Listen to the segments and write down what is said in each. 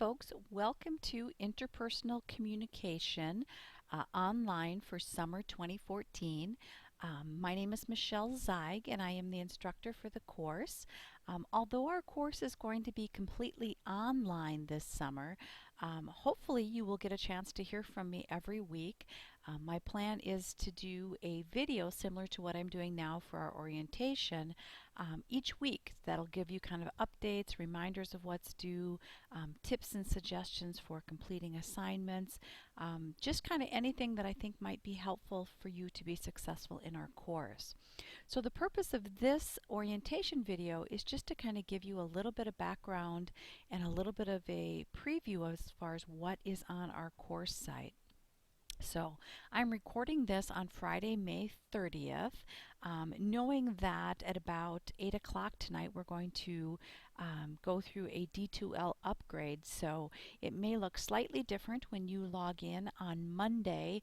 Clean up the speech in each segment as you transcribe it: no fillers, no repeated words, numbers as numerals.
folks, welcome to Interpersonal Communication online for summer 2014. My name is Michelle Zeig and I am the instructor for the course. Although our course is going to be completely online this summer, hopefully you will get a chance to hear from me every week. My plan is to do a video similar to what I'm doing now for our orientation each week. That'll give you kind of updates, reminders of what's due, tips and suggestions for completing assignments, just kind of anything that I think might be helpful for you to be successful in our course. So the purpose of this orientation video is just to kind of give you a little bit of background and a little bit of a preview as far as what is on our course site. So I'm recording this on Friday, May 30th, knowing that at about 8 o'clock tonight we're going to go through a D2L upgrade. So it may look slightly different when you log in on Monday,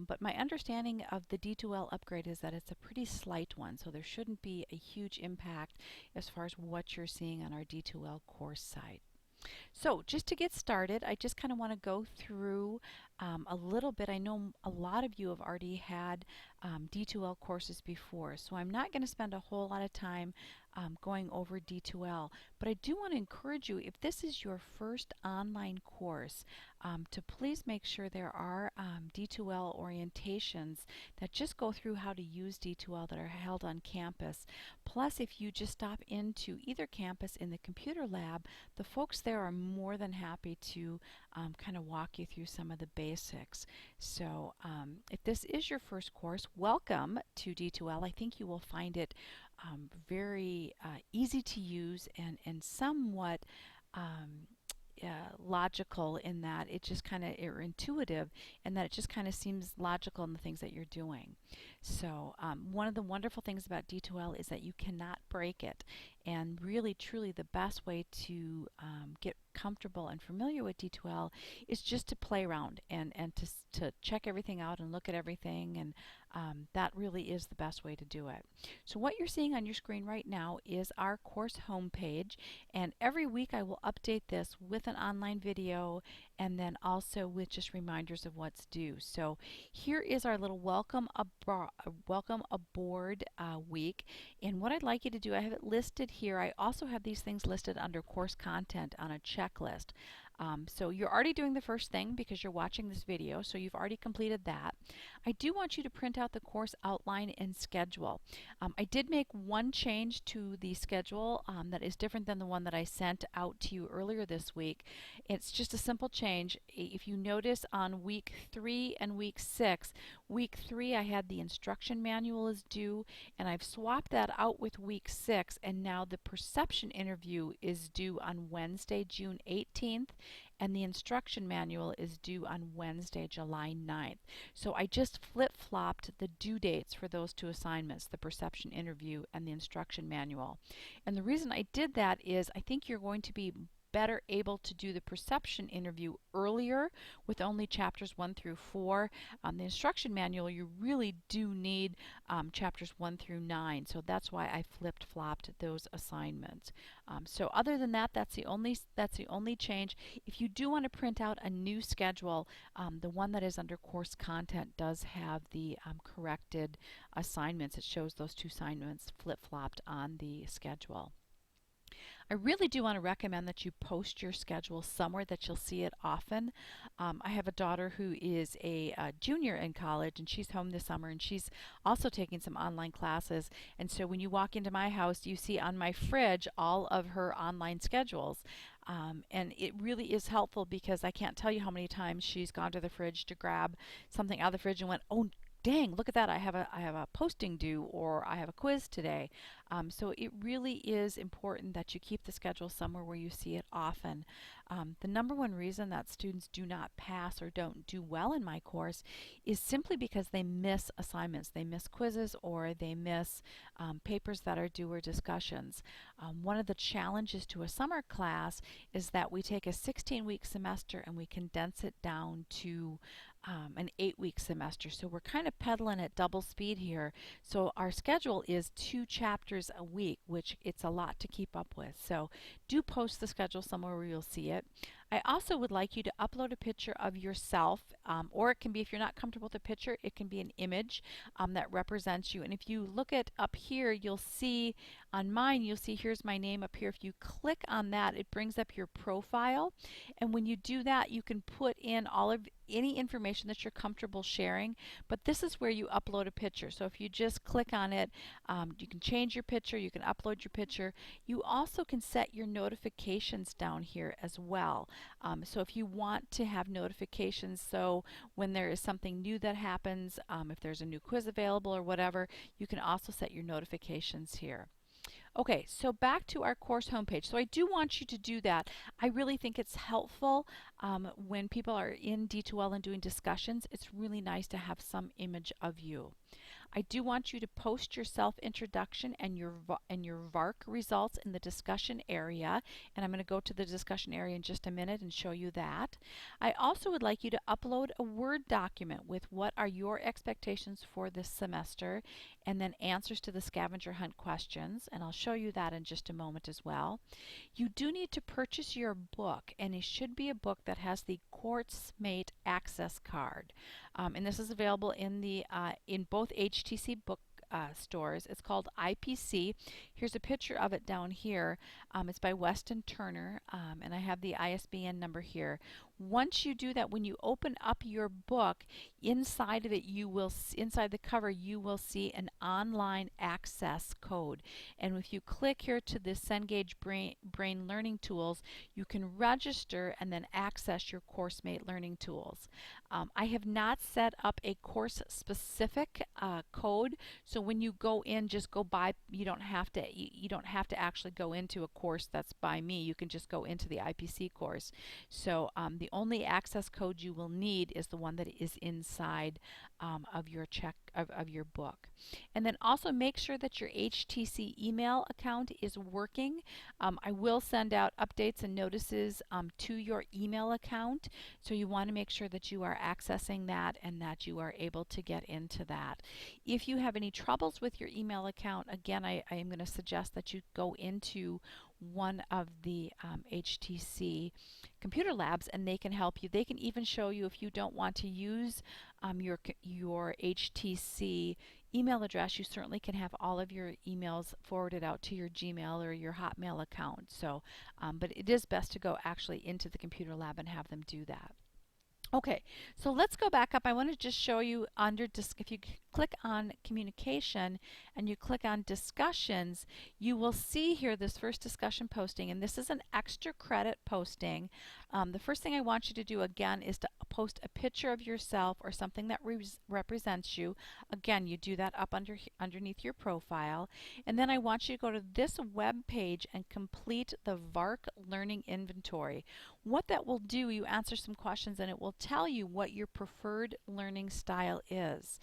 but my understanding of the D2L upgrade is that it's a pretty slight one, so there shouldn't be a huge impact as far as what you're seeing on our D2L course site. So just to get started, I just kind of want to go through a little bit. I know a lot of you have already had D2L courses before, so I'm not going to spend a whole lot of time going over D2L, but I do want to encourage you, if this is your first online course, to please make sure there are D2L orientations that just go through how to use D2L that are held on campus. Plus, if you just stop into either campus in the computer lab, the folks there are more than happy to kind of walk you through some of the basics. So if this is your first course, welcome to D2L. I think you will find it very easy to use and somewhat logical in that it just kind of, or intuitive, and that it just kind of seems logical in the things that you're doing. So one of the wonderful things about D2L is that you cannot break it, and really truly the best way to get comfortable and familiar with D2L is just to play around and to check everything out and look at everything, and that really is the best way to do it. So what you're seeing on your screen right now is our course homepage, and every week I will update this with an online video and then also with just reminders of what's due. So here is our little welcome aboard week, and what I'd like you to do, I have it listed here. I also have these things listed under course content on a checklist. So you're already doing the first thing because you're watching this video, so you've already completed that. I do want you to print out the course outline and schedule. I did make one change to the schedule that is different than the one that I sent out to you earlier this week. It's just a simple change. If you notice on week 3 and week 6, week 3 I had the instruction manual is due, and I've swapped that out with week 6, and now the perception interview is due on Wednesday, June 18th, and the instruction manual is due on Wednesday, July 9th. So I just flip-flopped the due dates for those two assignments, the perception interview and the instruction manual. And the reason I did that is I think you're going to be better able to do the perception interview earlier with only chapters 1 through 4. The instruction manual, you really do need chapters 1 through 9, so that's why I flipped-flopped those assignments. So other than that, that's the only change. If you do want to print out a new schedule, the one that is under course content does have the corrected assignments. It shows those two assignments flip-flopped on the schedule. I really do want to recommend that you post your schedule somewhere that you'll see it often. I have a daughter who is a junior in college, and she's home this summer, and she's also taking some online classes. And so when you walk into my house, you see on my fridge all of her online schedules. And it really is helpful because I can't tell you how many times she's gone to the fridge to grab something out of the fridge and went, "Oh, dang, look at that, I have a posting due, or I have a quiz today." So it really is important that you keep the schedule somewhere where you see it often. The number one reason that students do not pass or don't do well in my course is simply because they miss assignments. They miss quizzes, or they miss papers that are due, or discussions. One of the challenges to a summer class is that we take a 16-week semester and we condense it down to an 8-week semester. So we're kind of pedaling at double speed here. So our schedule is 2 chapters a week, which it's a lot to keep up with. So do post the schedule somewhere where you'll see it. I also would like you to upload a picture of yourself, or it can be, if you're not comfortable with a picture, it can be an image that represents you. And if you look at up here, you'll see on mine, you'll see here's my name up here. If you click on that, it brings up your profile. And when you do that, you can put in all of any information that you're comfortable sharing. But this is where you upload a picture. So if you just click on it, you can change your picture, you can upload your picture. You also can set your notifications down here as well. So if you want to have notifications, so when there is something new that happens, if there's a new quiz available or whatever, you can also set your notifications here. Okay, so back to our course homepage. So I do want you to do that. I really think it's helpful when people are in D2L and doing discussions. It's really nice to have some image of you. I do want you to post your self-introduction and your VARC results in the discussion area, and I'm going to go to the discussion area in just a minute and show you that. I also would like you to upload a Word document with what are your expectations for this semester, and then answers to the scavenger hunt questions, and I'll show you that in just a moment as well. You do need to purchase your book, and it should be a book that has the CourseMate Access Card. And this is available in both HTC book stores. It's called IPC. Here's a picture of it down here. It's by Weston Turner, and I have the ISBN number here. Once you do that, when you open up your book, inside of it, inside the cover, you will see an online access code. And if you click here to the Cengage Brain Learning Tools, you can register and then access your CourseMate learning tools. I have not set up a course-specific code, so when you go in, just go by. You don't have to actually go into a course that's by me. You can just go into the IPC course. So the only access code you will need is the one that is inside of your book. And then also make sure that your HTC email account is working. I will send out updates and notices to your email account, so you want to make sure that you are accessing that and that you are able to get into that. If you have any troubles with your email account, again, I am going to suggest that you go into one of the HTC computer labs and they can help you. They can even show you, if you don't want to use your HTC email address, you certainly can have all of your emails forwarded out to your Gmail or your Hotmail account. So, but it is best to go actually into the computer lab and have them do that. Okay, so let's go back up. I want to just show you if you click on communication and you click on discussions, you will see here this first discussion posting, and this is an extra credit posting. The first thing I want you to do again is to post a picture of yourself or something that represents you. Again, you do that up underneath your profile, and then I want you to go to this web page and complete the VARC Learning Inventory. What that will do, you answer some questions and it will tell you what your preferred learning style is.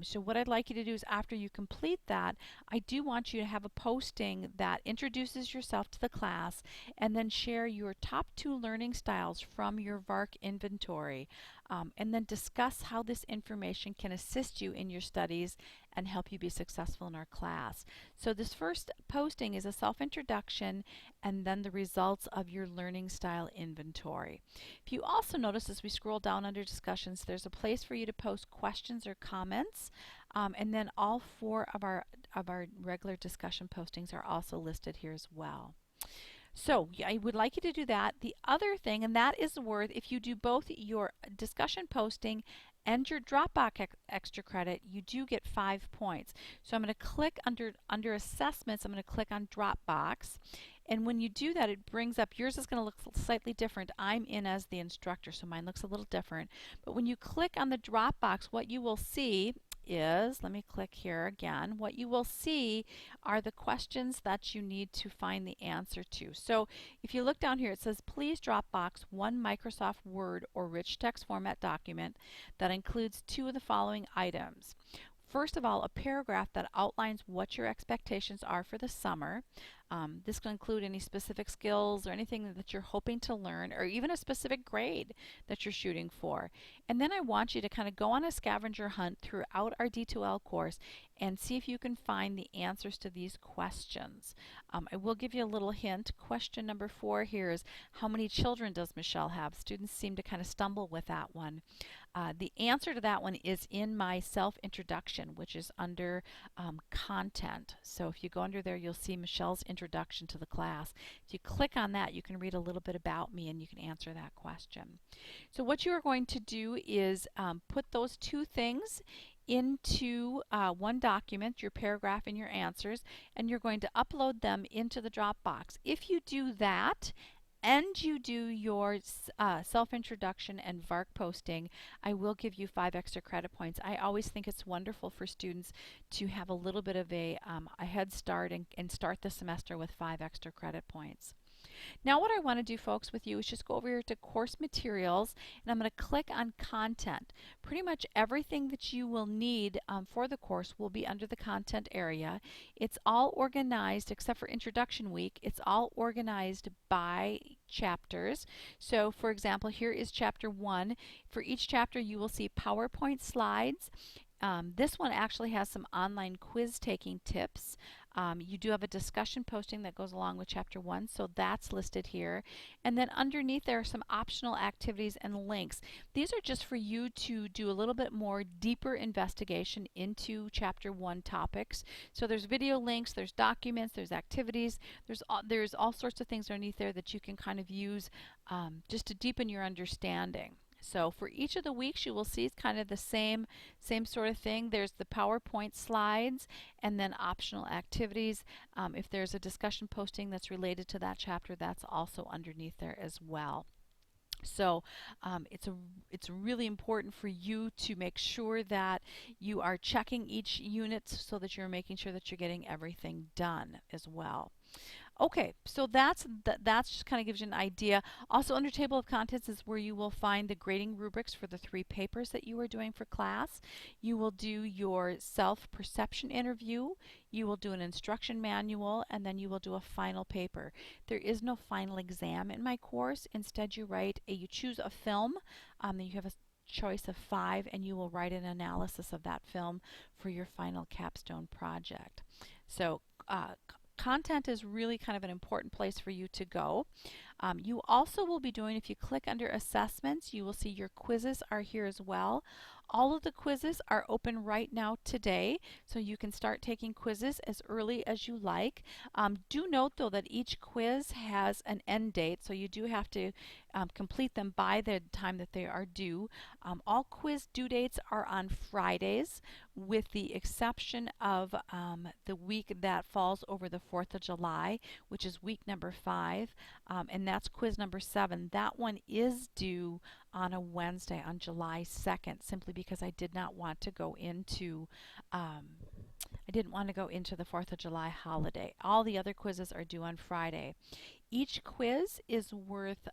So what I'd like you to do is, after you complete that, I do want you to have a posting that introduces yourself to the class and then share your top 2 learning styles from your VARC inventory, and then discuss how this information can assist you in your studies and help you be successful in our class. So this first posting is a self-introduction and then the results of your learning style inventory. If you also notice, as we scroll down under discussions, there's a place for you to post questions or comments, and then all 4 of our regular discussion postings are also listed here as well. So I would like you to do that. The other thing, and that is worth, if you do both your discussion posting and your Dropbox extra credit, you do get 5 points. So I'm going to click under assessments, I'm going to click on Dropbox. And when you do that, it brings up, yours is going to look slightly different. I'm in as the instructor, so mine looks a little different. But when you click on the Dropbox, what you will see is, let me click here again, what you will see are the questions that you need to find the answer to. So if you look down here, it says, please Dropbox one Microsoft Word or rich text format document that includes 2 of the following items. First of all, a paragraph that outlines what your expectations are for the summer. This can include any specific skills or anything that you're hoping to learn, or even a specific grade that you're shooting for. And then I want you to kind of go on a scavenger hunt throughout our D2L course and see if you can find the answers to these questions. I will give you a little hint. Question number 4 here is, how many children does Michelle have? Students seem to kind of stumble with that one. The answer to that one is in my self-introduction, which is under content. So if you go under there, you'll see Michelle's introduction to the class. If you click on that, you can read a little bit about me and you can answer that question. So what you are going to do is put those two things into one document, your paragraph and your answers, and you're going to upload them into the Dropbox. If you do that, and you do your self-introduction and VARC posting, I will give you 5 extra credit points. I always think it's wonderful for students to have a little bit of a head start and start the semester with 5 extra credit points. Now what I want to do, folks, with you is just go over here to course materials, and I'm going to click on content. Pretty much everything that you will need for the course will be under the content area. It's all organized, except for introduction week, it's all organized by chapters. So for example, here is chapter 1. For each chapter you will see PowerPoint slides. This one actually has some online quiz taking tips. You do have a discussion posting that goes along with chapter 1, so that's listed here. And then underneath there are some optional activities and links. These are just for you to do a little bit more deeper investigation into chapter 1 topics. So there's video links, there's documents, there's activities, there's all sorts of things underneath there that you can kind of use just to deepen your understanding. So for each of the weeks, you will see it's kind of the same sort of thing. There's the PowerPoint slides and then optional activities. If there's a discussion posting that's related to that chapter, that's also underneath there as well. So it's really important for you to make sure that you are checking each unit so that you're making sure that you're getting everything done as well. Okay, so that's just kind of gives you an idea. Also under table of contents is where you will find the grading rubrics for the 3 papers that you are doing for class. You will do your self-perception interview, you will do an instruction manual, and then you will do a final paper. There is no final exam in my course. Instead you choose a film, then you have a choice of 5, and you will write an analysis of that film for your final capstone project. So content is really kind of an important place for you to go. You also will be doing, if you click under assessments, you will see your quizzes are here as well. All of the quizzes are open right now today, so you can start taking quizzes as early as you like. Do note though that each quiz has an end date, so you do have to complete them by the time that they are due. All quiz due dates are on Fridays, with the exception of the week that falls over the 4th of July, which is week number 5, and that's quiz number 7. That one is due on a Wednesday, on July 2nd, simply because I did not want to go into I didn't want to go into the 4th of July holiday. All the other quizzes are due on Friday. Each quiz is worth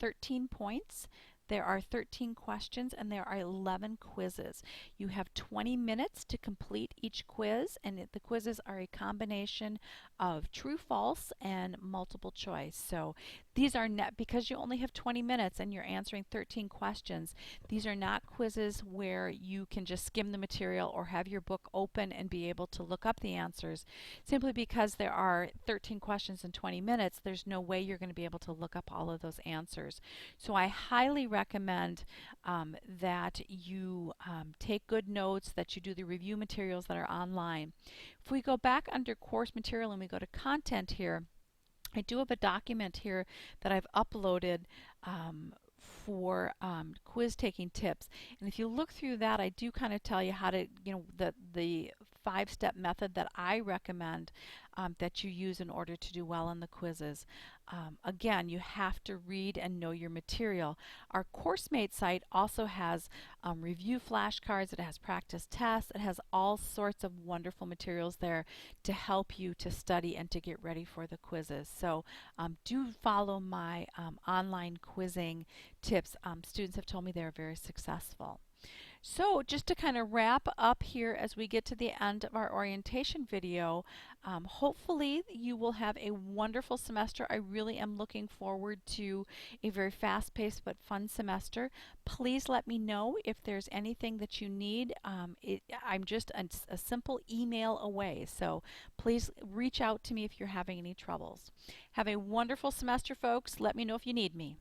13 points. There are 13 questions and there are 11 quizzes. You have 20 minutes to complete each quiz, and the quizzes are a combination of true, false, and multiple choice. So these are not, because you only have 20 minutes and you're answering 13 questions, these are not quizzes where you can just skim the material or have your book open and be able to look up the answers. Simply because there are 13 questions in 20 minutes, there's no way you're going to be able to look up all of those answers. So I highly recommend that you take good notes, that you do the review materials that are online. If we go back under course material and we go to content here, I do have a document here that I've uploaded for quiz taking tips, and if you look through that, I do kind of tell you how to, the 5-step method that I recommend that you use in order to do well on the quizzes. Again, you have to read and know your material. Our CourseMate site also has review flashcards, it has practice tests, it has all sorts of wonderful materials there to help you to study and to get ready for the quizzes. So do follow my online quizzing tips. Students have told me they're very successful. So just to kind of wrap up here as we get to the end of our orientation video, hopefully you will have a wonderful semester. I really am looking forward to a very fast-paced but fun semester. Please let me know if there's anything that you need. I'm just a simple email away, so please reach out to me if you're having any troubles. Have a wonderful semester, folks. Let me know if you need me.